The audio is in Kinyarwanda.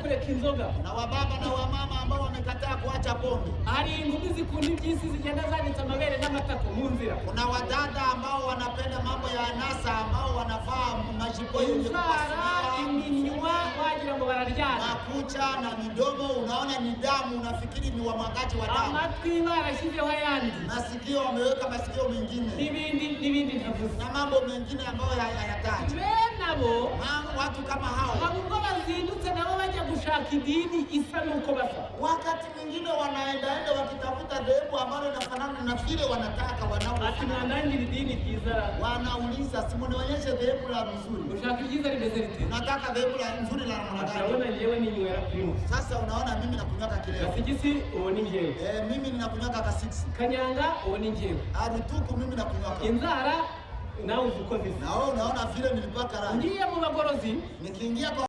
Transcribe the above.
kureka inzoga. Na wababa na wamama ambao wamekataa kuacha pombe. Hari ingumi zikundi byisi zigenda zanitsa amabere n'amatako mu nzira. Kuna wadada ambao wanapenda mambo ya anasa ambao wanavaa majipo yenye kupasuka, iminywa wagira ngo bararyana. Makucha na midomo unaona ni damu unafikiri ni wamwagaji wa damu. Amatwi barashyizeho ayandi. Masikio wameweka masikio mengine. Nibindi ntavuze. Na mambo mengine ambayo hayataji. Nabo watu kama hao nabo bazindutse nabo bajya gushaka idini isa nuko basa. Wakati mwingine wanaenda wakitafuta dhehebu ambalo linafanana na vile wanataka wanao. Ati mwandangira idini kiza. Wanauliza simunionyeshe dhehebu la nzuri. Ushaka ikiza limeze lite. Nataka dhehebu la nzuri la namna gani? Unaona nyewe ni nywera primo. Sasa unaona mimi nakunyaka kileo. Kasigisi uwo ni njewe. Mimi ninakunyaka kasiksi. Kanyanga uwo ni njewe. Arutuku mimi nakunyaka. Inzara na uzuko visi. Na wewe unaona vile nilipaka rangi. Ngiye mu bagorozi nikiingia